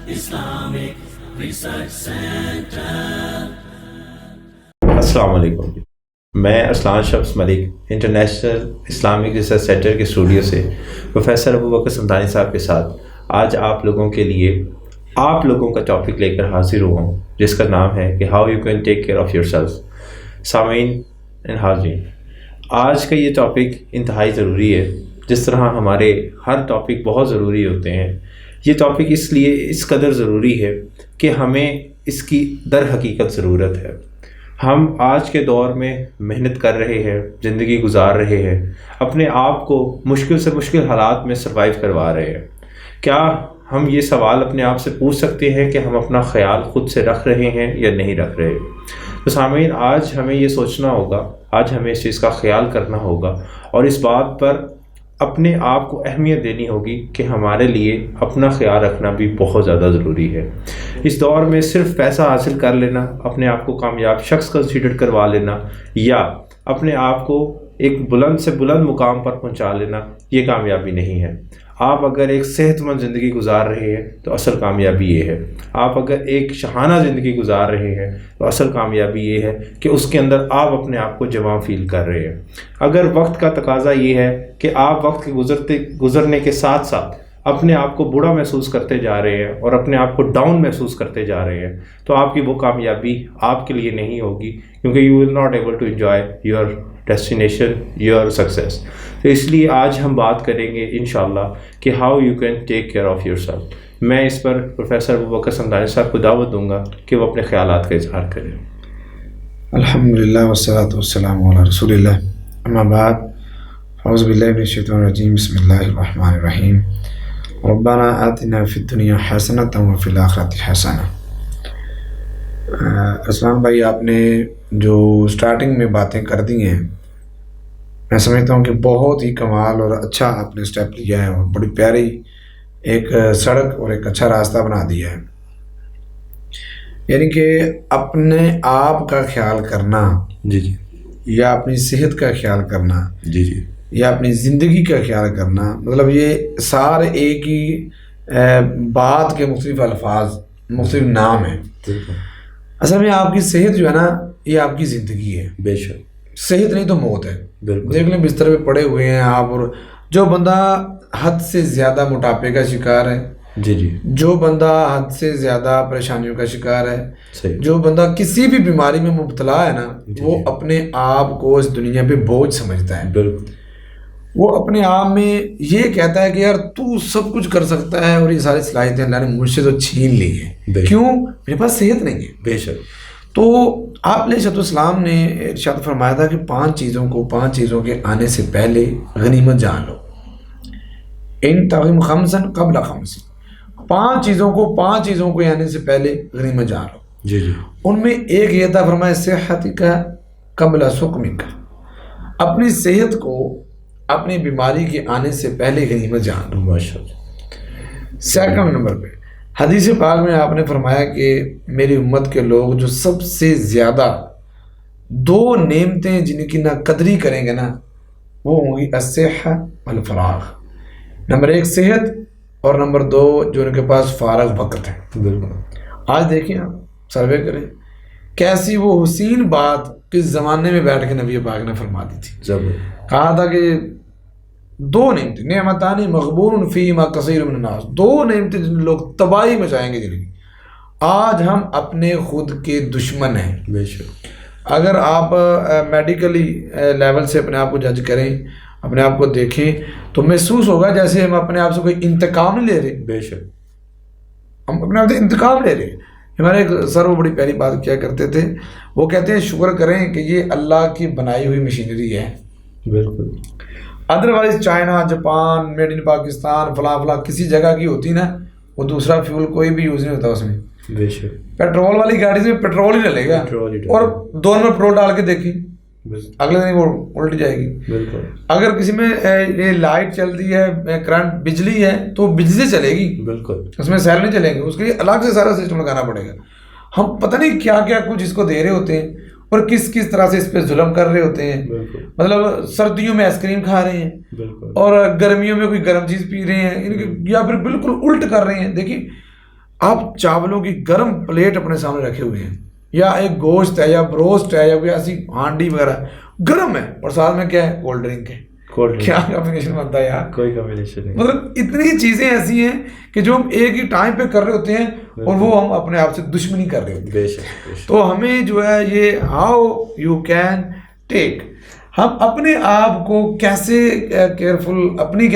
Islamic Research Center. السلام علیکم جی، میں اسلان شمس ملک انٹرنیشنل اسلامک ریسرچ سینٹر کے اسٹوڈیو سے پروفیسر ابوبکر سمدانی صاحب کے ساتھ آج آپ لوگوں کے لیے آپ لوگوں کا ٹاپک لے کر حاضر ہوا ہوں، جس کا نام ہے کہ how you can take care of your self. سامعین اینڈ حاضرین، آج کا یہ ٹاپک انتہائی ضروری ہے. جس طرح ہمارے ہر ٹاپک بہت ضروری ہوتے ہیں، یہ ٹاپک اس لیے اس قدر ضروری ہے کہ ہمیں اس کی در حقیقت ضرورت ہے. ہم آج کے دور میں محنت کر رہے ہیں، زندگی گزار رہے ہیں، اپنے آپ کو مشکل سے مشکل حالات میں سروائیو کروا رہے ہیں. کیا ہم یہ سوال اپنے آپ سے پوچھ سکتے ہیں کہ ہم اپنا خیال خود سے رکھ رہے ہیں یا نہیں رکھ رہے؟ تو سامعین، آج ہمیں یہ سوچنا ہوگا، آج ہمیں اس چیز کا خیال کرنا ہوگا اور اس بات پر اپنے آپ کو اہمیت دینی ہوگی کہ ہمارے لیے اپنا خیال رکھنا بھی بہت زیادہ ضروری ہے. اس دور میں صرف پیسہ حاصل کر لینا، اپنے آپ کو کامیاب شخص کنسیڈر کروا لینا یا اپنے آپ کو ایک بلند سے بلند مقام پر پہنچا لینا، یہ کامیابی نہیں ہے. آپ اگر ایک صحت مند زندگی گزار رہے ہیں تو اصل کامیابی یہ ہے. آپ اگر ایک شاہانہ زندگی گزار رہے ہیں تو اصل کامیابی یہ ہے کہ اس کے اندر آپ اپنے آپ کو جوان فیل کر رہے ہیں. اگر وقت کا تقاضا یہ ہے کہ آپ وقت کے گزرنے کے ساتھ ساتھ اپنے آپ کو بوڑھا محسوس کرتے جا رہے ہیں اور اپنے آپ کو ڈاؤن محسوس کرتے جا رہے ہیں، تو آپ کی وہ کامیابی آپ کے لیے نہیں ہوگی، کیونکہ you will not able to enjoy your destination, your success. تو اس لیے آج ہم بات کریں گے انشاءاللہ کہ how you can take care of your self. میں اس پر پروفیسر ابوبکر سمدانی صاحب کو دعوت دوں گا کہ وہ اپنے خیالات کا اظہار کریں. الحمدللہ والصلاۃ والسلام علی رسول اللہ، اما بعد، اعوذ باللہ من الشیطان الرجیم، بسم اللہ الرحمن الرحیم. ربنا آتنا فی الدنیا حسنۃ وفی الآخرۃ حسنہ. اسلام بھائی، آپ نے جو سٹارٹنگ میں باتیں کر دی ہیں، میں سمجھتا ہوں کہ بہت ہی کمال اور اچھا آپ نے سٹیپ لیا ہے اور بڑی پیاری ایک سڑک اور ایک اچھا راستہ بنا دیا ہے. یعنی کہ اپنے آپ کا خیال کرنا، جی یا اپنی صحت کا خیال کرنا، جی یا اپنی زندگی کا خیال کرنا، مطلب یہ سارے ایک ہی بات کے مختلف الفاظ، مختلف نام ہیں. اصل میں آپ کی صحت جو ہے نا، یہ آپ کی زندگی ہے. بے شک، صحت نہیں تو موت ہے. بالکل. دیکھ لیں بستر پہ پڑے ہوئے ہیں آپ، اور جو بندہ حد سے زیادہ موٹاپے کا شکار ہے، جی جو بندہ حد سے زیادہ پریشانیوں کا شکار ہے، صحیح، جو بندہ کسی بھی بیماری میں مبتلا ہے نا، وہ اپنے آپ کو اس دنیا پہ بوجھ سمجھتا ہے. بالکل. وہ اپنے آپ میں یہ کہتا ہے کہ یار تو سب کچھ کر سکتا ہے اور یہ ساری صلاحیتیں اللہ نے مجھ سے تو چھین لی ہیں. کیوں؟ میرے پاس صحت نہیں ہے. بے شک. تو آپ علیہ السلام نے ارشاد فرمایا تھا کہ پانچ چیزوں کے آنے سے پہلے غنیمت جان لو. ان تغم خمسن قبل خمس، پانچ چیزوں کو آنے سے پہلے غنیمت جان لو. جی ان میں ایک یہ تھا، فرمایا صحت کا قبل سقم کا، اپنی صحت کو اپنی بیماری کے آنے سے پہلے غنیمت جان لو. ماشاءاللہ. سیکنڈ نمبر پہ حدیث پاک میں آپ نے فرمایا کہ میری امت کے لوگ جو سب سے زیادہ دو نعمتیں جن کی نہ قدری کریں گے نا، وہ ہوں گی الصحہ والفراغ. نمبر ایک صحت، اور نمبر دو جو ان کے پاس فارغ وقت ہے. بالکل. آج دیکھیں، آپ سروے کریں کیسی وہ حسین بات کس زمانے میں بیٹھ کے نبی پاک نے فرما دی تھی. کہا تھا کہ دو نعمتیں، نعمتان مغبون فیہما کثیر من الناس، دو نعمتیں جن لوگ تباہی مچائیں گے زندگی. آج ہم اپنے خود کے دشمن ہیں. بے شک. اگر آپ میڈیکلی لیول سے اپنے آپ کو جج کریں، اپنے آپ کو دیکھیں، تو محسوس ہوگا جیسے ہم اپنے آپ سے کوئی انتقام نہیں لے رہے. بے شک. ہم اپنے آپ سے انتقام لے رہے ہیں. ہمارے ایک سر وہ بڑی پیاری بات کیا کرتے تھے، وہ کہتے ہیں شکر کریں کہ یہ اللہ کی بنائی ہوئی مشینری ہے. بالکل. Otherwise China, Japan, made in Pakistan, فلاں کسی جگہ کی ہوتی نا، وہ دوسرا فیول کوئی بھی یوز نہیں ہوتا اس میں. بے شک. پیٹرول والی گاڑی سے پیٹرول ہی ڈلے گا، اور دونوں میں پیٹرول ڈال کے دیکھیں، اگلے دن وہ الٹ جائے گی. بالکل. اگر کسی میں یہ لائٹ چل رہی ہے، کرنٹ، بجلی ہے، تو بجلی سے چلے گی. بالکل. اس میں سیل نہیں چلیں گے، اس کے لیے الگ سے سارا سسٹم لگانا پڑے گا. ہم پتہ نہیں کیا کیا کچھ اس کو دے رہے ہوتے ہیں اور کس طرح سے اس پہ ظلم کر رہے ہوتے ہیں. مطلب سردیوں میں آئس کریم کھا رہے ہیں اور گرمیوں میں کوئی گرم چیز پی رہے ہیں، یا پھر بالکل الٹ کر رہے ہیں. دیکھیے آپ چاولوں کی گرم پلیٹ اپنے سامنے رکھے ہوئے ہیں، یا ایک گوشت ہے یا بروسٹ ہے یا کوئی ایسی ہانڈی وغیرہ گرم ہے، اور ساتھ میں کیا ہے؟ کولڈ ڈرنک ہے. کیا کمبینیشن بنتا ہے یار؟ کوئی کمبینیشن نہیں. مطلب اتنی چیزیں ایسی ہیں کہ جو ہم ایک ہی ٹائم پہ کر رہے ہوتے ہیں اور وہ ہم اپنے آپ سے دشمنی کر رہے ہوتے ہیں. تو ہمیں جو ہے یہ ہاؤ یو کین ٹیک، ہم اپنے آپ کو کیسے کیئرفل، اپنے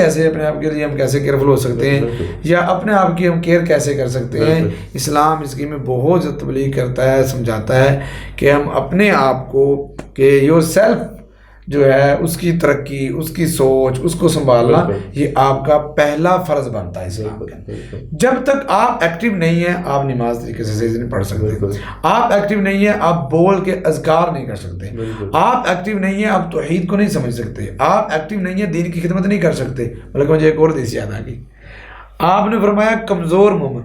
آپ کے لیے ہم کیسے کیئرفل ہو سکتے ہیں، یا اپنے آپ کی ہم کیئر کیسے کر سکتے ہیں. اسلام اس کی میں بہت زیادہ تبلیغ کرتا ہے، سمجھاتا ہے کہ ہم اپنے آپ کو، کہ یور سیلف جو ہے اس کی ترقی، اس کی سوچ، اس کو سنبھالنا یہ آپ کا پہلا فرض بنتا ہے اسلام کے اندر. جب تک آپ ایکٹیو نہیں ہیں آپ نماز طریقے سے صحیح نہیں پڑھ سکتے، آپ ایکٹیو نہیں ہیں آپ بول کے اذکار نہیں کر سکتے، آپ ایکٹیو نہیں ہیں آپ توحید کو نہیں سمجھ سکتے، آپ ایکٹیو نہیں ہیں دین کی خدمت نہیں کر سکتے. بلکہ مجھے ایک اور حدیث یاد آ گئی، آپ نے فرمایا کمزور مومن،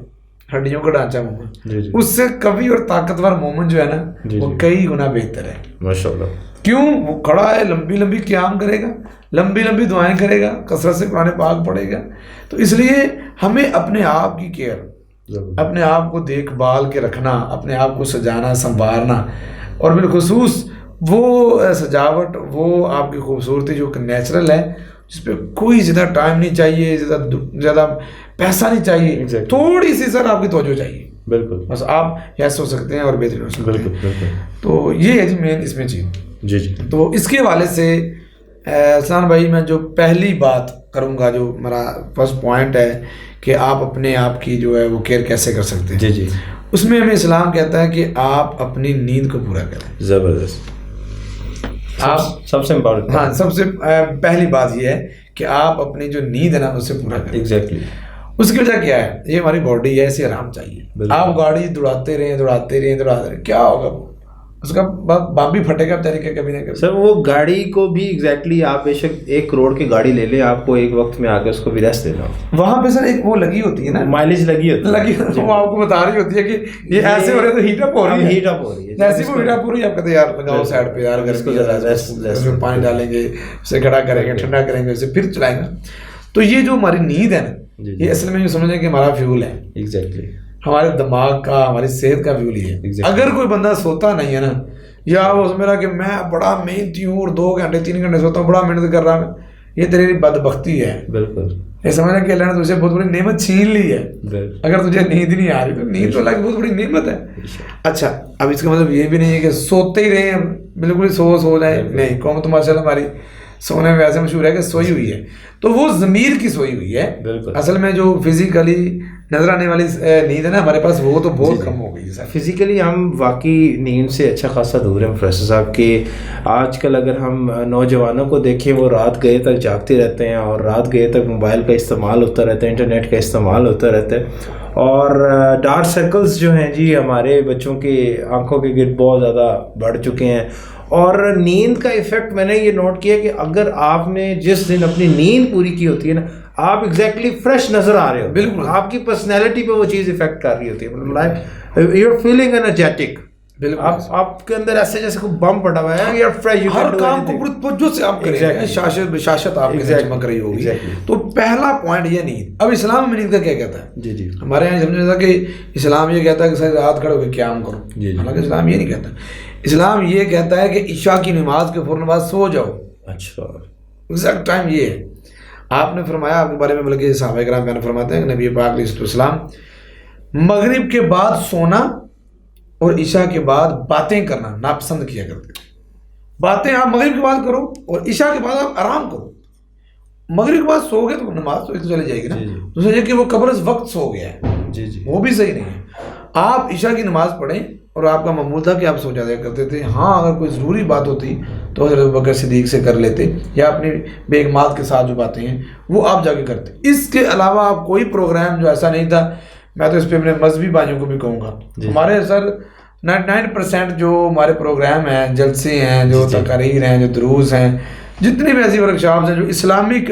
ہڈیوں کا ڈھانچہ مومن، اس سے قوی اور طاقتور مومن جو ہے نا وہ کئی گنا بہتر ہے. ماشاءاللہ. کیوں؟ وہ کھڑا ہے، لمبی لمبی قیام کرے گا، لمبی لمبی دعائیں کرے گا، کثرت سے قرآن پاک پڑھے گا. تو اس لیے ہمیں اپنے آپ کی کیئر، اپنے آپ کو دیکھ بھال کے رکھنا، اپنے آپ کو سجانا سنوارنا، اور بالخصوص وہ سجاوٹ، وہ آپ کی خوبصورتی جو کہ نیچرل ہے، جس پہ کوئی زیادہ ٹائم نہیں چاہیے، زیادہ پیسہ نہیں چاہیے، تھوڑی سی سر آپ کی توجہ چاہیے. بالکل. بس آپ یس ہو سکتے ہیں اور بہترین ہو سکتے ہیں. بالکل. تو یہ ہے جی مین اس میں چیز. جی. تو اس کے حوالے سے حسان بھائی میں جو پہلی بات کروں گا، جو میرا فرسٹ پوائنٹ ہے کہ آپ اپنے آپ کی جو ہے وہ کیئر کیسے کر سکتے ہیں. جی. اس میں ہمیں اسلام کہتا ہے کہ آپ اپنی نیند کو پورا کریں. زبردست. آپ سب سے امپورٹنٹ، ہاں سب سے پہلی بات یہ ہے کہ آپ اپنی جو نیند ہے نا اسے پورا کریں. ایگزیکٹلی. اس کی وجہ کیا ہے؟ یہ ہماری باڈی ہے، اسے آرام چاہیے. آپ گاڑی دوڑاتے رہیں کیا ہوگا؟ اس کا بام بھی پھٹے گا بیچارے کا کبھی نہ کبھی. سر وہ گاڑی کو بھی ایگزیکٹلی آپ بے شک 1 کروڑ کی گاڑی لے لیں، آپ کو ایک وقت میں آ کے اس کو بھی ریسٹ دینا. وہاں پہ سر ایک وہ لگی ہوتی ہے نا، مائلیج لگی ہوتی ہے، وہ آپ کو بتا رہی ہوتی ہے کہ یہ ایسے ہو رہا ہے تو ہیٹ اپ ہو رہی ہے. جیسے وہ ہیٹ اپ ہو رئی آپ کہتے ہیں یار لگاؤ سائڈ پہ، یار گرمی اس میں پانی ڈالیں گے، اسے کھڑا کریں گے، ٹھنڈا کریں گے، اسے پھر چلائیں گے. تو یہ جو ہماری نیند ہے نا، یہ اصل میں یہ سمجھیں کہ ہمارا فیول ہے. ایگزیکٹلی. ہمارے دماغ کا، ہماری صحت کا فیول ہی ہے. اگر کوئی بندہ سوتا نہیں ہے نا، یا وہ میرا کہ میں بڑا محنتی ہوں اور 2 گھنٹے 3 گھنٹے سوتا ہوں، بڑا محنت کر رہا ہوں، یہ تیری بدبختی ہے. بالکل. یہ سمجھنا کہ اللہ نے تجھے بہت بڑی نعمت چھین لی ہے. اگر تجھے نیند نہیں آ رہی تو نیند تو اللہ کی بہت بڑی نعمت ہے. اچھا، اب اس کا مطلب یہ بھی نہیں ہے کہ سوتے ہی رہے، بالکل سو جائیں. نہیں، قوم تو ماشاء اللہ ہماری سونے میں ایسے مشہور ہے کہ سوئی ہوئی ہے، تو وہ ضمیر کی سوئی ہوئی ہے. اصل میں جو فزیکلی نظر آنے والی نیند ہے نا ہمارے پاس، وہ تو بہت کم ہو گئی ہے. فزیکلی ہم واقعی نیند سے اچھا خاصا دور ہیں پروفیسر صاحب. کہ آج کل اگر ہم نوجوانوں کو دیکھیں، وہ رات گئے تک جاگتے رہتے ہیں، اور رات گئے تک موبائل کا استعمال ہوتا رہتا ہے، انٹرنیٹ کا استعمال ہوتا رہتا ہے، اور ڈارک سرکلز جو ہیں جی ہمارے بچوں کی آنکھوں کے گرد بہت زیادہ بڑھ چکے ہیں. اور نیند کا ایفیکٹ میں نے یہ نوٹ کیا کہ اگر آپ نے جس دن اپنی نیند پوری کی ہوتی ہے نا، آپ ایگزیکٹلی فریش نظر آ رہے ہو. بالکل. آپ کی پرسنالٹی پہ وہ چیز افیکٹ کر رہی ہوتی ہے. مطلب یو آر فیلنگ انرجیٹک. بالکل. آپ کے اندر ایسے جیسے کوئی بم پڑا ہوا ہے، یو آر فریش، ہر کام کو پوری توجہ سے آپ کریں، شاشت آپ کے ذہن میں چمک رہی ہوگی. تو پہلا پوائنٹ یہ نیند. اب اسلام میں نیند کا کیا کہتا ہے؟ جی. ہمارے یہاں سمجھا تھا کہ اسلام یہ کہتا ہے کہ ساری رات کھڑے ہو کے قیام کرو. حالانکہ اسلام یہ نہیں کہتا. اسلام یہ کہتا ہے کہ عشاء کی نماز کے فوراً بعد سو جاؤ. اچھا. ایگزیکٹ ٹائم یہ ہے. آپ نے فرمایا، آپ کے بارے میں بلکہ صحابہ کرام بیان فرماتے ہیں کہ نبی پاک علیہ السلام مغرب کے بعد سونا اور عشاء کے بعد باتیں کرنا ناپسند کیا کرتے. باتیں آپ مغرب کے بعد کرو اور عشاء کے بعد آپ آرام کرو. مغرب کے بعد سو گئے تو نماز تو چلی جائے گی نا. دوسرا یہ کہ وہ قبل از وقت سو گیا ہے، وہ بھی صحیح نہیں ہے. آپ عشاء کی نماز پڑھیں، اور آپ کا معمول تھا کہ آپ سو جایا کرتے تھے. ہاں اگر کوئی ضروری بات ہوتی تو حضرت ابوبکر صدیق سے کر لیتے، یا اپنی بیگمات کے ساتھ جو باتیں ہیں وہ آپ جا کے کرتے. اس کے علاوہ آپ کوئی پروگرام جو ایسا نہیں تھا. میں تو اس پہ اپنے مذہبی بھائیوں کو بھی کہوں گا، ہمارے سر 99% جو ہمارے پروگرام ہیں، جلسے ہیں، جو تقاریر ہیں، جو دروس ہیں، جتنی بھی ایسی ورکشاپس ہیں جو اسلامک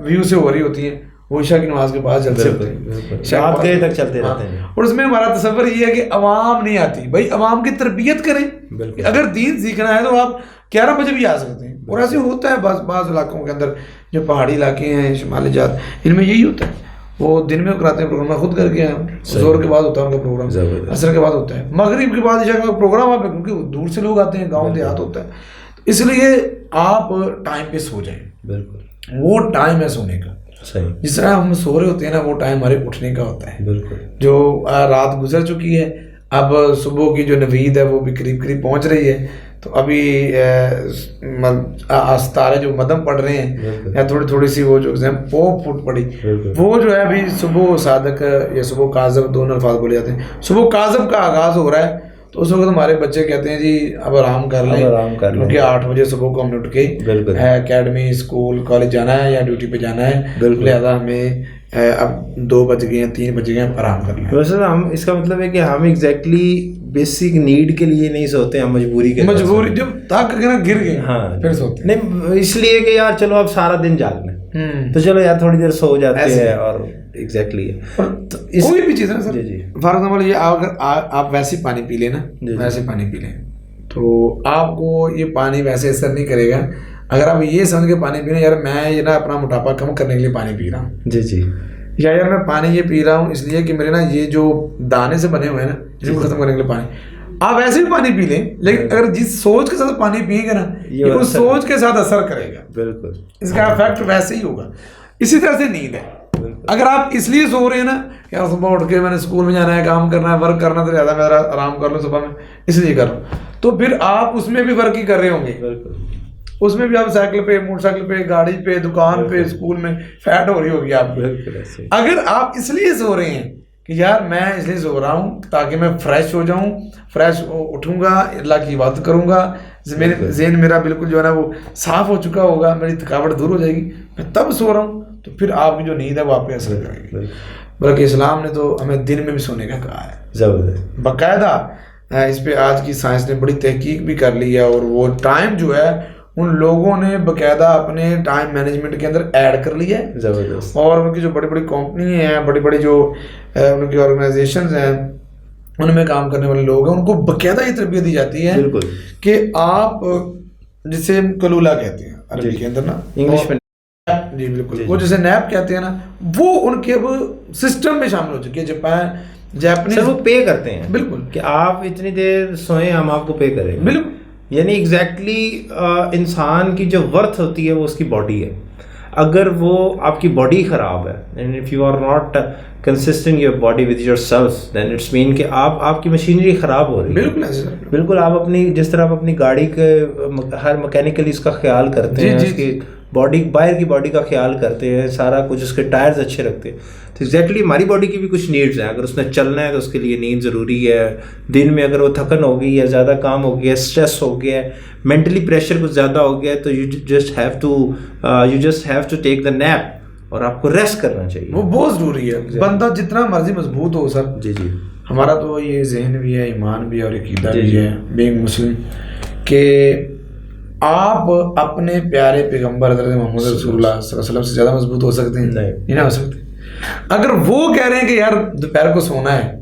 ویو سے ہو رہی ہوتی ہیں، وہ عشاء کی نماز کے بعد جلسے ہوتے ہیں، رات گئے تک چلتے رہتے ہیں. اور اس میں ہمارا تصور یہ ہے کہ عوام نہیں آتی. بھائی عوام کی تربیت کریں. اگر دین سیکھنا ہے تو آپ 11 بجے بھی آ سکتے ہیں. اور ایسے ہوتا ہے بعض علاقوں کے اندر، جو پہاڑی علاقے ہیں، شمالی جات، ان میں یہی ہوتا ہے. وہ دن میں کراتے ہیں پروگرام, میں خود کر کے آیا ہوں. زور کے بعد ہوتا ہے ان کا پروگرام, عصر کے بعد ہوتا ہے, مغرب کے بعد عشاء کا پروگرام آپ کیونکہ دور سے لوگ آتے ہیں, گاؤں دیہات ہوتا ہے, اس لیے آپ ٹائم پہ سو جائیں. بالکل وہ ٹائم ہے سونے کا. صحیح, جس طرح ہم سو رہے ہوتے ہیں نا, وہ ٹائم ہمارے اٹھنے کا ہوتا ہے. بالکل, جو رات گزر چکی ہے, اب صبح کی جو نوید ہے وہ بھی قریب قریب پہنچ رہی ہے. تو ابھی ستارے جو مدم پڑ رہے ہیں یا تھوڑی تھوڑی سی وہ جو پوپ پھوٹ پڑی, وہ جو ہے ابھی صبح صادق یا صبح کاذب دونوں الفاظ بولے جاتے ہیں. صبح کاذب کا آغاز ہو رہا ہے تو اس وقت ہمارے بچے کہتے ہیں جی اب آرام کر لیں, کیونکہ 8 بجے صبح کو ہم نے اٹھ کے اکیڈمی, اسکول, کالج جانا ہے یا ڈیوٹی پہ جانا ہے, لہٰذا ہمیں اب 2 بج گئے ہیں, 3 بج گئے ہیں, آرام کر لیں. ویسے ہم اس کا مطلب ہے کہ ہم ایگزیکٹلی بیسک نیڈ کے لیے نہیں سوتے, ہم مجبوری جب تک گر گئے پھر سوتے ہیں. نہیں اس لیے کہ یار چلو اب سارا دن جاگ لیں تو چلو یار تھوڑی دیر سو جاتے ہیں. اور ایگزیکٹلی کوئی بھی چیز ہے سر, فار ایگزامپل یہ اگر آپ ویسے پانی پی لیں نا, ویسے پانی پی لیں تو آپ کو یہ پانی ویسے اثر نہیں کرے گا. اگر آپ یہ سمجھ کے پانی پی لیں یار میں یہ نا اپنا موٹاپا کم کرنے کے لیے پانی پی رہا ہوں, جی, یا یار میں پانی یہ پی رہا ہوں اس لیے کہ میرے نا یہ جو دانے سے بنے ہوئے ہیں نا اس کو ختم کرنے کے لیے پانی, آپ ایسے بھی پانی پی لیں, لیکن اگر جس سوچ کے ساتھ پانی پیئیں گے نا یہ اس سوچ کے ساتھ اثر کرے گا. بالکل, اس کا افیکٹ ویسے ہی ہوگا. اسی طرح سے نیند ہے, اگر آپ اس لیے سو رہے ہیں نا کہ صبح اٹھ کے میں نے اسکول میں جانا ہے, کام کرنا ہے, ورک کرنا, تو زیادہ میں آرام کر لوں صبح میں اس لیے کر رہا ہوں, تو پھر آپ اس میں بھی ورک ہی کر رہے ہوں گے. اس میں بھی آپ سائیکل پہ, موٹر سائیکل پہ, گاڑی پہ, دکان پہ, اسکول میں فیٹ ہو رہی ہوگی آپ کی. اگر آپ اس لیے سو رہے ہیں کہ یار میں اس لیے سو رہا ہوں تاکہ میں فریش ہو جاؤں, فریش اٹھوں گا, اللہ کی عبادت کروں گا, ذہن میرا بالکل جو ہے نا وہ صاف ہو چکا ہوگا, میری تھکاوٹ دور ہو جائے گی, میں تب سو رہا ہوں, تو پھر آپ کی جو نیند ہے وہ آپ پہ اثر کرے گی. بلکہ اسلام نے تو ہمیں دن میں بھی سونے کا کہا ہے. زبردست, باقاعدہ اس پہ آج کی سائنس نے بڑی تحقیق بھی کر لی ہے, اور وہ ٹائم جو ہے ان لوگوں نے باقاعدہ اپنے ٹائم مینجمنٹ کے اندر ایڈ کر لیا ہے. زبردست, اور ان کی جو بڑی بڑی کمپنی ہیں, بڑی بڑی جو ان کی آرگنائزیشنز ہیں, ان میں کام کرنے والے لوگ ہیں, ان کو باقاعدہ یہ تربیت دی جاتی ہے کہ آپ جسے کلولہ کہتے ہیں عربی کے اندر نا, انگلش میں جی بالکل, وہ جسے نیپ کہتے ہیں نا, وہ ان کے اب سسٹم میں شامل ہو چکی ہے. جاپنیز وہ پے کرتے ہیں بالکل کہ آپ اتنی دیر سوئیں, ہم آپ کو پے کریں. بالکل, یعنی ایگزیکٹلی انسان کی جو ورتھ ہوتی ہے وہ اس کی باڈی ہے. اگر وہ آپ کی باڈی خراب ہے, and if you are not consistent your body with yourself, then it's mean کہ آپ کی مشینری خراب ہو رہی ہے. بالکل بالکل, آپ اپنی جس طرح آپ اپنی گاڑی کے ہر میکینیکلی اس کا خیال کرتے ہیں, اس کی باڈی, باہر کی باڈی کا خیال کرتے ہیں, سارا کچھ اس کے ٹائرز اچھے رکھتے ہیں, تو ایگزیکٹلی ہماری باڈی کی بھی کچھ نیڈز ہیں. اگر اس نے چلنا ہے تو اس کے لیے نیند ضروری ہے. دن میں اگر وہ تھکن ہو گئی ہے, زیادہ کام ہو گیا ہے, اسٹریس ہو گیا ہے, مینٹلی پریشر کچھ زیادہ ہو گیا ہے, تو you just have to take the nap, اور آپ کو ریسٹ کرنا چاہیے. وہ بہت ضروری ہے. بندہ جتنا مرضی مضبوط ہو سر, جی ہمارا تو یہ ذہن بھی ہے, ایمان بھی ہے, اور عقیدہ بھی ہے بینگ مسلم, کہ آپ اپنے پیارے پیغمبر حضرت محمد رسول اللہ صلی اللہ علیہ وسلم سے زیادہ مضبوط ہو سکتے ہیں؟ نہیں نہ ہو سکتے. اگر وہ کہہ رہے ہیں کہ یار دوپہر کو سونا ہے,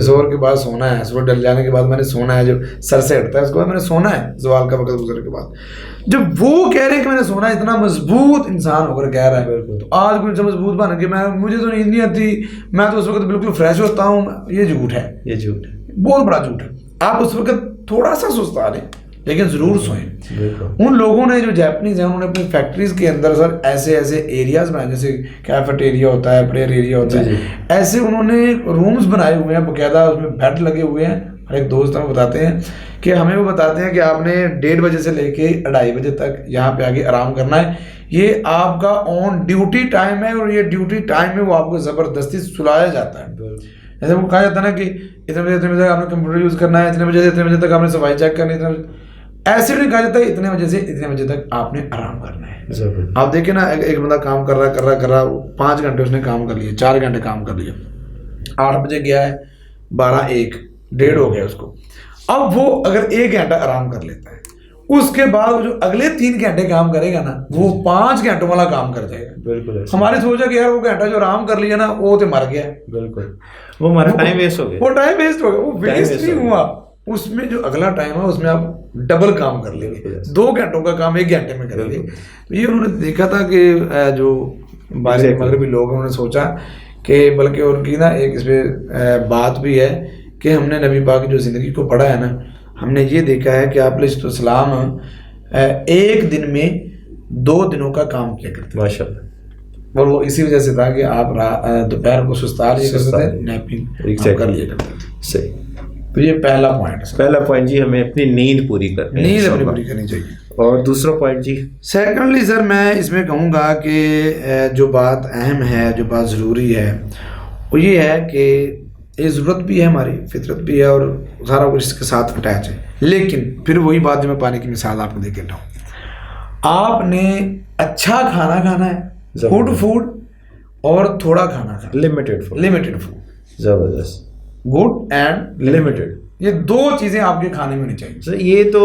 زور کے بعد سونا ہے, سورج ڈل جانے کے بعد میں نے سونا ہے, جو سر سے ہٹتا ہے اس کے بعد میں نے سونا ہے, زوال کا وقت گزرنے کے بعد, جب وہ کہہ رہے ہیں کہ میں نے سونا ہے, اتنا مضبوط انسان ہو کر کہہ رہا ہے, تو آج کوئی انسان مضبوط بنا کہ مجھے تو نیند نہیں آتی, میں تو اس وقت بالکل فریش ہوتا ہوں, یہ جھوٹ ہے. یہ جھوٹ ہے, بہت بڑا جھوٹ ہے. آپ اس وقت تھوڑا سا سستا لیں لیکن ضرور سوئیں. ان لوگوں نے جو جاپنیز ہیں, انہوں نے اپنی فیکٹریز کے اندر سر ایسے ایریاز بنائے, جیسے کیفٹ ایریا ہوتا ہے, پریئر ایریا ہوتا ہے, ایسے انہوں نے رومز بنائے ہوئے ہیں باقاعدہ, اس میں بیڈ لگے ہوئے ہیں. ہر ایک دوست ہمیں بتاتے ہیں کہ ہمیں وہ بتاتے ہیں کہ آپ نے 1:30 بجے سے لے کے 2:30 بجے تک یہاں پہ آگے آرام کرنا ہے, یہ آپ کا آن ڈیوٹی ٹائم ہے, اور یہ ڈیوٹی ٹائم میں وہ آپ کو زبردستی سلایا جاتا ہے. جیسے وہ کہا جاتا ہے نا کہ اتنے بجے تک آپ نے کمپیوٹر یوز کرنا ہے, اتنے بجے تک آپ نے صفائی چیک کرنی ہے, ایسے نہیں کہا جاتا ہے اتنے بجے سے اتنے بجے تک آپ نے آرام کرنا ہے. آپ دیکھیں نا, ایک بندہ کام کر رہا 5 گھنٹے اس نے کام کر لیا, 4 گھنٹے کام کر لیا, 8 بجے گیا ہے, 12 1 1:30 ہو گیا اس کو. اب وہ اگر 1 گھنٹہ آرام کر لیتا ہے, اس کے بعد وہ جو اگلے 3 گھنٹے کام کرے گا نا, وہ 5 گھنٹوں والا کام کر جائے گا. بالکل, ہماری سوچ ہے کہ یار وہ گھنٹہ جو آرام کر لیا نا, وہ تو مر گیا. بالکل, وہ ہمارا ٹائم ویسٹ ہو گیا. وہ ٹائم ویسٹ ہو گیا, وہ ویسٹ نہیں ہوا. اس میں جو اگلا ٹائم ہے اس میں آپ ڈبل کام کر لیں گے, 2 گھنٹوں کا کام 1 گھنٹے میں کریں گے. تو یہ انہوں نے دیکھا تھا کہ جو باہر مغربی لوگ انہوں نے سوچا کہ بلکہ ان کی نا ایک اس پہ بات بھی ہے کہ ہم نے نبی پاک کی جو زندگی کو پڑھا ہے نا، ہم نے یہ دیکھا ہے کہ آپ علیہ السلام ایک دن میں 2 دنوں کا کام کیا کرتے ماشاء اللہ، اور وہ اسی وجہ سے تھا کہ آپ دوپہر کو سستا لیا کرتے تھے، نیپنگ کر لیا کرتے تھے. صحیح. تو یہ پہلا پوائنٹ ہے. پہلا پوائنٹ جی ہمیں اپنی نیند پوری کرنی ہے، نیند اپنی پوری کرنی چاہیے. اور دوسرا پوائنٹ جی سیکنڈلی سر میں اس میں کہوں گا کہ جو بات اہم ہے، جو بات ضروری ہے وہ یہ ہے کہ یہ ضرورت بھی ہے، ہماری فطرت بھی ہے اور سارا کچھ اس کے ساتھ اٹیچ ہے. لیکن پھر وہی بات جو میں پانی کی مثال آپ کو دے کے رہا ہوں، آپ نے اچھا کھانا کھانا ہے، گڈ فوڈ، اور تھوڑا کھانا کھانا، لمیٹڈ فوڈ، زبردست، گڈ اینڈ لمیٹڈ. یہ 2 چیزیں آپ کے کھانے میں ہونی چاہیے. یہ تو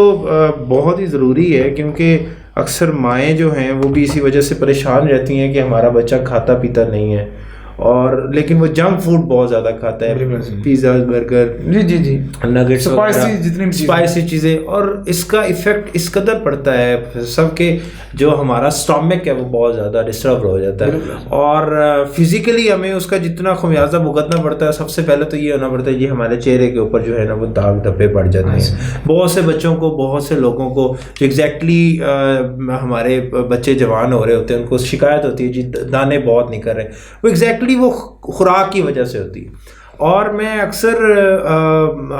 بہت ہی ضروری ہے، کیونکہ اکثر مائیں جو ہیں وہ بھی اسی وجہ سے پریشان رہتی ہیں کہ ہمارا بچہ کھاتا پیتا نہیں ہے، اور لیکن وہ جنک فوڈ بہت زیادہ کھاتا ہے، پیزا، برگر، جی نگیٹس، اسپائسی، جتنی اسپائسی چیزیں، اور اس کا ایفیکٹ اس قدر پڑتا ہے سب کے، جو ہمارا اسٹامک ہے وہ بہت زیادہ ڈسٹرب ہو جاتا ہے، اور فزیکلی ہمیں اس کا جتنا خمیازہ بھگتنا پڑتا ہے. سب سے پہلے تو یہ ہونا پڑتا ہے، یہ ہمارے چہرے کے اوپر جو ہے نا وہ داغ دھبے پڑ جاتے ہیں. بہت سے بچوں کو، بہت سے لوگوں کو جو ایگزیکٹلی ہمارے بچے جوان ہو رہے ہوتے ہیں ان کو شکایت ہوتی ہے جی دانے بہت نکل رہے ہیں، وہ ایگزیکٹلی وہ خوراک کی وجہ سے ہوتی ہے. اور میں اکثر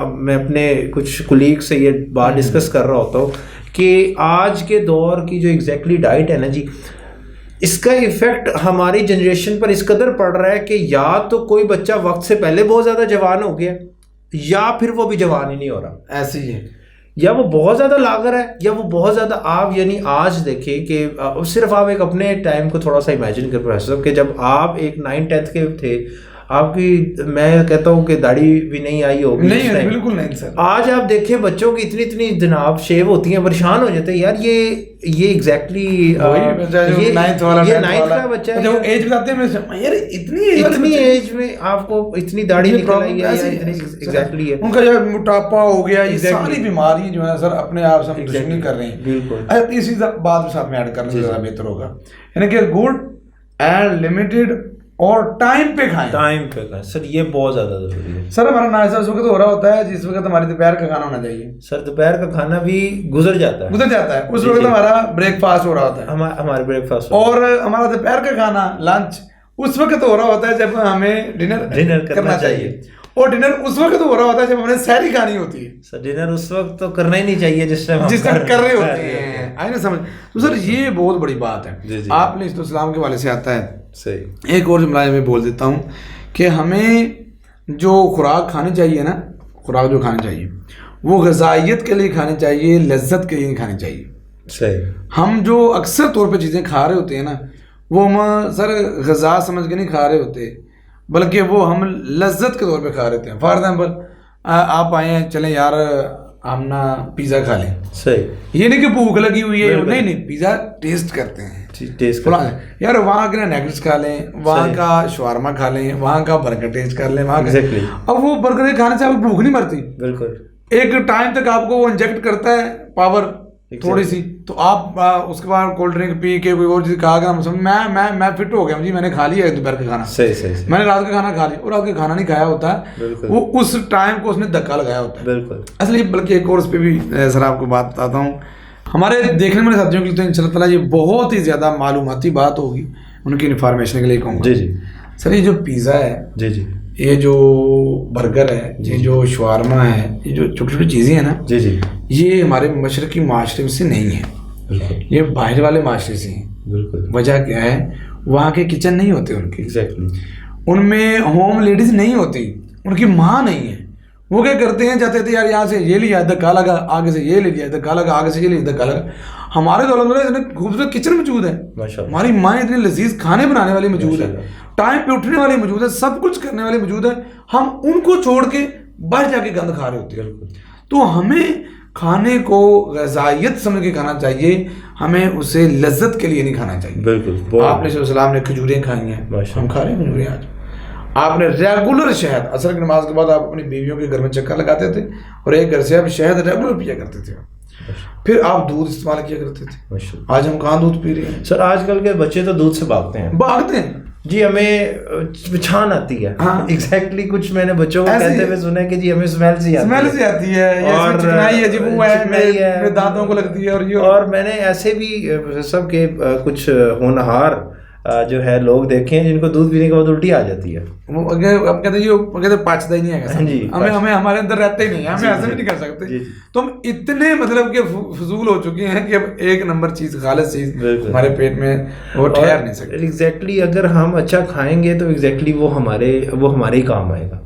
میں اپنے کچھ کولیگ سے یہ بات ڈسکس کر رہا ہوتا ہوں کہ آج کے دور کی جو ایگزیکٹلی ڈائٹ ہے نا جی، اس کا ایفیکٹ ہماری جنریشن پر اس قدر پڑ رہا ہے کہ یا تو کوئی بچہ وقت سے پہلے بہت زیادہ جوان ہو گیا، یا پھر وہ بھی جوان ہی نہیں ہو رہا. ایسے ہی ہے، یا وہ بہت زیادہ لاغر ہے، یا وہ بہت زیادہ آپ یعنی آج دیکھیں کہ صرف آپ ایک اپنے ٹائم کو تھوڑا سا امیجن کر پروفیسر صاحب کہ جب آپ ایک 9th کے تھے، آپ کی میں کہتا ہوں کہ داڑھی بھی نہیں آئی ہوگی. نہیں، بالکل نہیں سر. آج آپ دیکھیں بچوں کی اتنی جناب شیو ہوتی ہیں، پریشان ہو جاتے ہیں یار. یہ ایگزیکٹلی یہ 9th کا بچہ ہے، جب ایج بتاتے ہیں یار اتنی ایج میں آپ کو اتنی داڑھی نکل آئی ہے، ایگزیکٹلی ہے. ان کا جو موٹاپا ہو گیا، یہ ساری بیماری جو ہے سر اپنے آپ سے ہم دشمنی کر رہے ہیں. بالکل. تیسری بات ساتھ میں ایڈ کرنا زیادہ بہتر ہوگا، یعنی کہ گڈ اینڈ لمیٹڈ اور ٹائم پہ کھائیں. سر یہ بہت زیادہ ضروری ہے. سر ہمارا ناشتہ اس وقت ہو رہا ہوتا ہے جس وقت ہماری دوپہر کا کھانا ہونا چاہیے. سر دوپہر کا کھانا بھی گزر جاتا ہے اس وقت ہمارا بریک فاسٹ ہو رہا ہوتا ہے، ہمارا بریک فاسٹ، اور ہمارا دوپہر کا کھانا لنچ اس وقت ہو رہا ہوتا ہے جب ہمیں ڈنر کرنا چاہیے، اور ڈنر اس وقت ہو رہا ہوتا ہے جب ہمیں سحری کھانی ہوتی ہے. سر ڈنر اس وقت تو کرنا ہی نہیں چاہیے جس ٹائم کر رہے ہوتے ہیں، آئے نا سمجھ. تو سر یہ بہت بڑی بات ہے. آپ علیہ السلام کے والے سے آتا ہے. صحیح. ایک اور جملہ میں بول دیتا ہوں کہ ہمیں جو خوراک کھانی چاہیے نا، خوراک جو کھانی چاہیے وہ غذائیت کے لیے کھانی چاہیے، لذت کے لیے نہیں کھانی چاہیے. صحیح. ہم جو اکثر طور پہ چیزیں کھا رہے ہوتے ہیں نا، وہ ہم سر غذا سمجھ کے نہیں کھا رہے ہوتے، بلکہ وہ ہم لذت کے طور پہ کھا رہے ہیں. فار ایگزامپل آپ آئے ہیں، چلیں یار ہم نا پیزا کھا لیں. صحیح. یہ نہیں کہ بھوک لگی ہوئی ہے، نہیں، پیزا ٹیسٹ کرتے ہیں، یار وہاں کے نیگٹس کھا لیں، وہاں کا شوارما کھا لیں، وہاں کا برگر ٹیسٹ کر لیں، وہاں اب وہ برگر کھانے سے آپ کو بھوک نہیں مرتی. بالکل. ایک ٹائم تک آپ کو وہ انجیکٹ کرتا ہے پاور تھوڑی سی، تو آپ اس کے بعد کولڈ ڈرنک پی کے کوئی اور چیز کھا کر میں فٹ ہو گیا جی، میں نے کھا لیا دوپہر کا کھانا، میں نے رات کا کھانا کھا لیا، اور رات کا کھانا نہیں کھایا ہوتا ہے، وہ اس ٹائم کو اس نے دھکا لگایا ہوتا ہے. بالکل. اصلی بلکہ ایک اور اس پہ بھی سر آپ کو بات بتاتا ہوں، ہمارے دیکھنے والے ساتھیوں کے لیے تو ان شاء اللہ تعالیٰ یہ بہت ہی زیادہ معلوماتی بات ہوگی، ان کی انفارمیشن کے لیے کہوں گا. جی سر یہ جو پیزا ہے، یہ جو برگر ہے، یہ جو شوارما ہے، یہ جو چھوٹی چھوٹی چیزیں ہیں نا، یہ ہمارے مشرقی معاشرے سے نہیں ہے، یہ باہر والے معاشرے سے ہیں. وجہ کیا ہے؟ وہاں کے کچن نہیں ہوتے ان کے، ان میں ہوم لیڈیز نہیں ہوتی، ان کی ماں نہیں ہے. وہ کیا کرتے ہیں، جاتے تھے یار یہاں سے یہ لیا دھکا لگا، آگے سے یہ لے لیا دھکا لگا، آگے سے یہ لیا دھکا لگا. ہمارے دولت میں اتنے خوبصورت کچن موجود ہے، ہماری مائیں اتنے لذیذ کھانے بنانے والی موجود ہے، ٹائم پہ اٹھنے والی موجود ہے، سب کچھ کرنے والی موجود ہے. ہم ان کو چھوڑ کے باہر جا کے گند کھا رہے ہوتے ہیں. تو ہمیں کھانے کو غذائیت سمجھ کے کھانا چاہیے، ہمیں اسے لذت کے لیے نہیں کھانا چاہیے. بالکل. آپ علیہ السلام نے کھجوریں کھائی ہیں، ہم کھا رہے ہیں کھجوریں. آج آپ نے ریگولر شہد، عصر کی نماز کے بعد آپ اپنی بیویوں کے گھر میں چکر لگاتے تھے، اور ایک گھر سے آپ شہد ریگولر پیا کرتے تھے. پھر آپ دودھ استعمال کیا کرتے تھے, آج ہم کہاں دودھ پی رہے ہیں سر. آج کل کے بچے تو دودھ سے بھاگتے ہیں جی, ہمیں چھان آتی ہے. ایگزیکٹلی کچھ میں نے بچوں کو کہتے ہوئے سنا ہے کہ جی ہمیں اسمیل سی آتی ہے, اور چکنائی ہے جی, وہ ہے دانتوں کو لگتی ہے. اور میں نے ایسے بھی سب کے کچھ ہونہار جو ہے لوگ دیکھے ہیں جن کو دودھ پینے کے بعد الٹی آ جاتی ہے. اب کہتے ہیں پچتا ہی نہیں ہے, ہمیں ہمارے اندر رہتے ہی نہیں, ہمیں ایسا بھی نہیں کر سکتے. تو ہم اتنے مطلب کہ فضول ہو چکے ہیں کہ اب ایک نمبر چیز, خالص چیز ہمارے پیٹ میں وہ ٹھہر نہیں سکتی. ایگزیکٹلی اگر ہم اچھا کھائیں گے تو ایگزیکٹلی وہ ہمارے ہی کام آئے گا,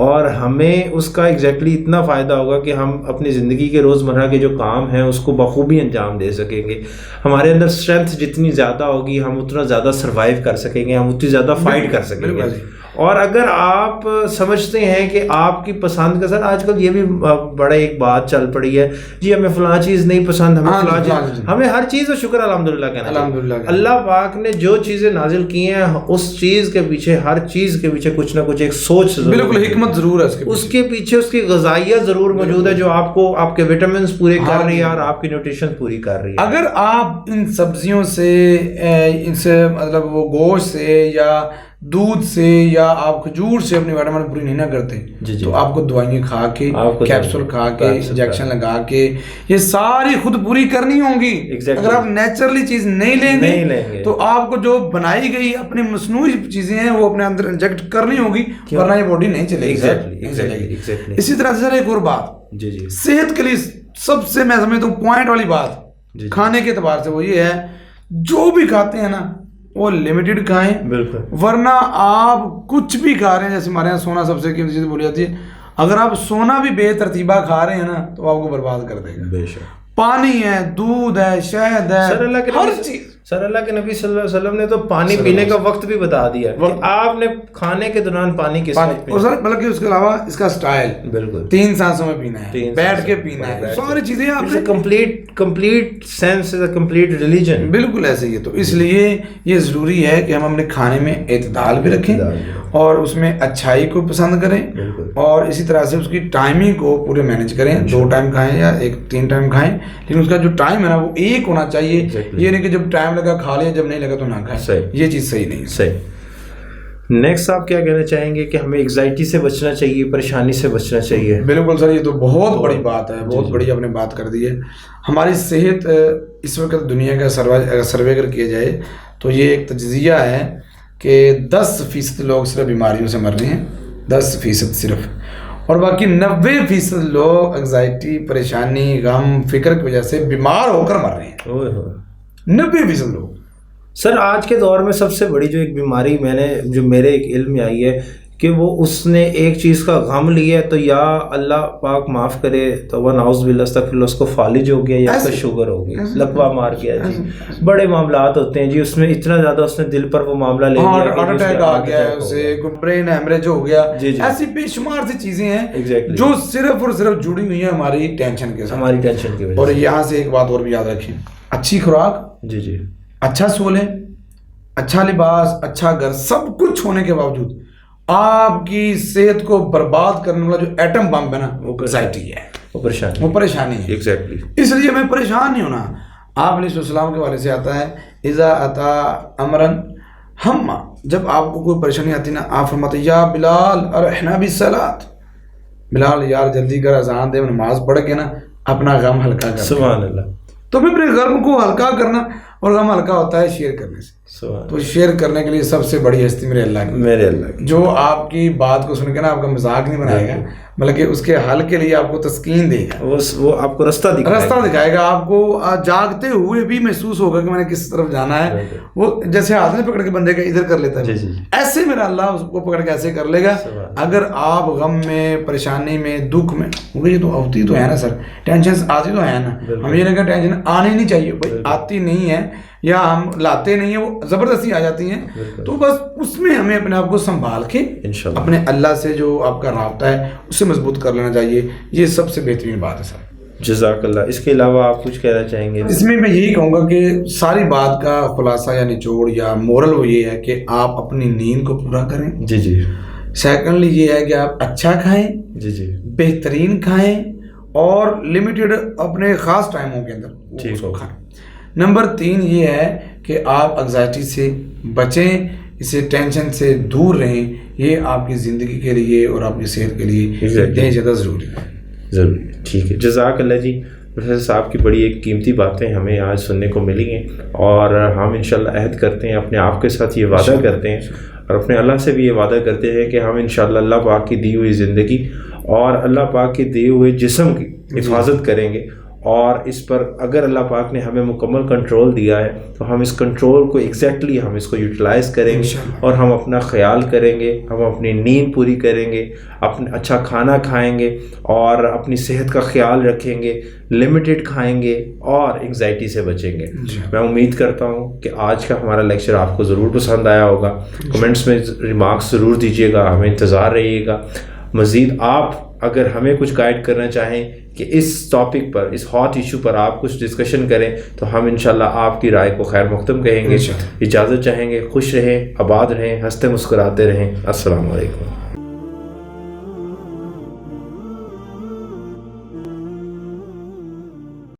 اور ہمیں اس کا ایگزیکٹلی اتنا فائدہ ہوگا کہ ہم اپنی زندگی کے روزمرہ کے جو کام ہیں اس کو بخوبی انجام دے سکیں گے. ہمارے اندر اسٹرینتھ جتنی زیادہ ہوگی ہم اتنا زیادہ سروائیو کر سکیں گے, ہم اتنی زیادہ فائٹ کر سکیں گے. اور اگر آپ سمجھتے ہیں کہ آپ کی پسند کا, سر آج کل یہ بھی بڑا ایک بات چل پڑی ہے جی ہمیں فلاں چیز نہیں پسند, ہمیں فلاں چیز, ہمیں ہر چیز کا شکر الحمدللہ کہنا چاہیے. اللہ پاک نے جو چیزیں نازل کی ہیں اس چیز کے پیچھے, ہر چیز کے پیچھے کچھ نہ کچھ ایک سوچ, بالکل حکمت ضرور ہے اس کے پیچھے, اس کی غذائیت ضرور موجود ہے جو آپ کو آپ کے وٹامنس پورے کر رہی ہے اور آپ کی نیوٹریشن پوری کر رہی ہے. اگر آپ ان سبزیوں سے, ان سے مطلب وہ گوشت سے یا دودھ سے یا آپ کھجور سے اپنی وٹامن پوری نہیں نہ کرتے تو آپ کو دوائیں کھا کے, کیپسول کھا کے, انجیکشن لگا کے یہ ساری خود پوری کرنی ہوں گی. اگر آپ نیچرلی چیز نہیں لیں گے تو آپ کو جو بنائی گئی اپنی مصنوعی چیزیں ہیں وہ اپنے اندر انجیکٹ کرنی ہوگی, ورنہ یہ باڈی نہیں چلے گی. اسی طرح سے ایک اور بات صحت کے لیے سب سے میں سمجھتا ہوں پوائنٹ والی بات کھانے کے اعتبار سے وہ یہ ہے, جو بھی کھاتے ہیں نا وہ لمیٹڈ کھائیں, ورنہ آپ کچھ بھی کھا رہے ہیں. جیسے ہمارے یہاں سونا سب سے قیمتی چیز بولی جاتی ہے, اگر آپ سونا بھی بے ترتیبہ کھا رہے ہیں نا تو آپ کو برباد کر دے گا. پانی ہے, دودھ ہے, شہد ہے, ہر چیز. سر اللہ کے نبی صلی اللہ علیہ وسلم نے تو پانی پینے کا وقت بھی بتا دیا کہ آپ نے کھانے کے دوران پانی کس وقت پینا, اور سر بلکہ اس کے علاوہ اس کا سٹائل, بالکل 3 سانسوں میں پینا ہے, بیٹھ کے پینا ہے, ساری چیزیں آپ نے complete sense is a complete religion. بالکل ایسے ہی ہے. تو اس لیے یہ ضروری ہے کہ ہم اپنے کھانے میں اعتدال بھی رکھیں اور اس میں اچھائی کو پسند کریں, اور اسی طرح سے اس کی ٹائمنگ کو پورے مینیج کریں. 2 ٹائم کھائیں یا 3 ٹائم کھائیں, لیکن اس کا جو ٹائم ہے نا وہ ایک ہونا چاہیے. یہ نہیں کہ جب ٹائم لگا کھا لیں, جب نہیں لگا تو نہ کھائیں. یہ چیز صحیح نہیں ہے. صحیح. نیکسٹ آپ کیا کہنا چاہیں گے کہ ہمیں ایگزائٹی سے بچنا چاہیے, پریشانی سے بچنا چاہیے؟ بالکل سر, یہ تو بہت بڑی بات ہے, بہت بڑی آپ نے بات کر دی ہے. ہماری صحت اس وقت دنیا کا سروے اگر کیا جائے تو یہ ایک تجزیہ ہے کہ 10% لوگ صرف بیماریوں سے مر رہے ہیں, 10% صرف, اور باقی 90% لوگ انگزائٹی, پریشانی, غم, فکر کی وجہ سے بیمار ہو کر مر رہے ہیں. 90% لوگ. سر آج کے دور میں سب سے بڑی جو ایک بیماری جو میرے ایک علم میں آئی ہے کہ وہ اس نے ایک چیز کا غم لیا تو یا اللہ پاک معاف کرے تو وہ نعوذ باللہ استغفر اللہ, اس کو فالج ہو گیا یا اس کا شوگر ہو گیا, لقوہ مار گیا جی. بڑے معاملات ہوتے ہیں جی, اس میں اتنا زیادہ اس نے دل پر وہ معاملہ لے لیا, ہارٹ اٹیک آ گیا ہے اسے, برین ہیمریج ہو گیا. ایسی بے شمار سی چیزیں ہیں جو صرف اور صرف جڑی ہوئی ہیں ہماری ٹینشن کے ساتھ, ہماری ٹینشن کی وجہ سے. اور یہاں سے ایک بات اور بھی یاد رکھیں, اچھی خوراک, جی اچھا سولیں, اچھا لباس, اچھا گھر, سب کچھ ہونے کے باوجود آپ کی صحت کو برباد کرنے والا جو ایٹم بم ہے نا وہ انگزائٹی ہے, وہ پریشانی ہے. ایگزیکٹلی. اس لیے ہمیں پریشان نہیں ہونا. آپ علیہ السلام کے والے سے آتا ہے اذا اتا امرن ہم, جب آپ کو کوئی پریشانی آتی نا آپ فرماتے یا بلال ارحنا بالصلاۃ, بلال یار جلدی کر, اذان دے, نماز پڑھ کے نا اپنا غم ہلکا کر. سبحان اللہ. تو ہمیں اپنے غم کو ہلکا کرنا, اور غم ہلکا ہوتا ہے شیئر کرنے سے. تو شیئر کرنے کے لیے سب سے بڑی ہستی میرے اللہ کی, جو آپ کی بات کو سن کے نا آپ کا مذاق نہیں بنائے گا بلکہ اس کے حل کے لیے آپ کو تسکین دے گا, وہ آپ کو رستہ دکھائے گا. آپ کو جاگتے ہوئے بھی محسوس ہوگا کہ میں نے کس طرف جانا ہے. وہ جیسے ہاتھ میں پکڑ کے بندے کا ادھر کر لیتا ہے, ایسے میرا اللہ اس کو پکڑ کے ایسے کر لے گا. اگر آپ غم میں, پریشانی میں, دکھ میں, یہ تو ہوتی تو ہے نا سر, ٹینشن آتی تو ہے نا. ہم یہ نہیں کہ ٹینشن آنی نہیں چاہیے, بھائی آتی نہیں ہے یا ہم لاتے نہیں ہیں, وہ زبردستی آ جاتی ہیں. تو بس اس میں ہمیں اپنے آپ کو سنبھال کے اپنے اللہ سے جو آپ کا رابطہ ہے اسے مضبوط کر لینا چاہیے. یہ سب سے بہترین بات ہے سر. جزاک اللہ. اس کے علاوہ آپ کچھ کہنا چاہیں گے؟ اس میں یہی کہوں گا کہ ساری بات کا خلاصہ یا نچوڑ یا مورل وہ یہ ہے کہ آپ اپنی نیند کو پورا کریں. جی. سیکنڈلی یہ ہے کہ آپ اچھا کھائیں, جی, بہترین کھائیں, اور لمیٹڈ اپنے خاص ٹائموں کے اندر اس کو کھائیں۔ نمبر 3 یہ ہے کہ آپ انگزائٹی سے بچیں، اسے ٹینشن سے دور رہیں، یہ آپ کی زندگی کے لیے اور آپ کی صحت کے لیے بہت زیادہ ضروری ہے۔ ضروری، ٹھیک ہے، جزاک اللہ جی۔ پروفیسر صاحب کی بڑی ایک قیمتی باتیں ہمیں آج سننے کو ملی ہیں، اور ہم انشاءاللہ عہد کرتے ہیں، اپنے آپ کے ساتھ یہ وعدہ کرتے ہیں اور اپنے اللہ سے بھی یہ وعدہ کرتے ہیں کہ ہم انشاءاللہ اللہ پاک کی دی ہوئی زندگی اور اللہ پاک کے دیے ہوئے جسم کی حفاظت کریں گے، اور اس پر اگر اللہ پاک نے ہمیں مکمل کنٹرول دیا ہے تو ہم اس کنٹرول کو ایگزیکٹلی ہم اس کو یوٹیلائز کریں گے، اور ہم اپنا خیال کریں گے، ہم اپنی نیند پوری کریں گے، اپنا اچھا کھانا کھائیں گے، اور اپنی صحت کا خیال رکھیں گے، لمیٹڈ کھائیں گے، اور انگزائٹی سے بچیں گے۔ میں امید کرتا ہوں کہ آج کا ہمارا لیکچر آپ کو ضرور پسند آیا ہوگا۔ کمنٹس میں ریمارکس ضرور دیجیے گا، ہمیں انتظار رہیے گا۔ مزید آپ اگر ہمیں کچھ گائیڈ کرنا چاہیں کہ اس ٹاپک پر، اس ہاٹ ایشو پر آپ کچھ ڈسکشن کریں، تو ہم انشاءاللہ آپ کی رائے کو خیر مقدم کہیں گے۔ اجازت چاہیں گے۔ خوش رہیں، آباد رہیں، ہنستے مسکراتے رہیں۔ السلام علیکم۔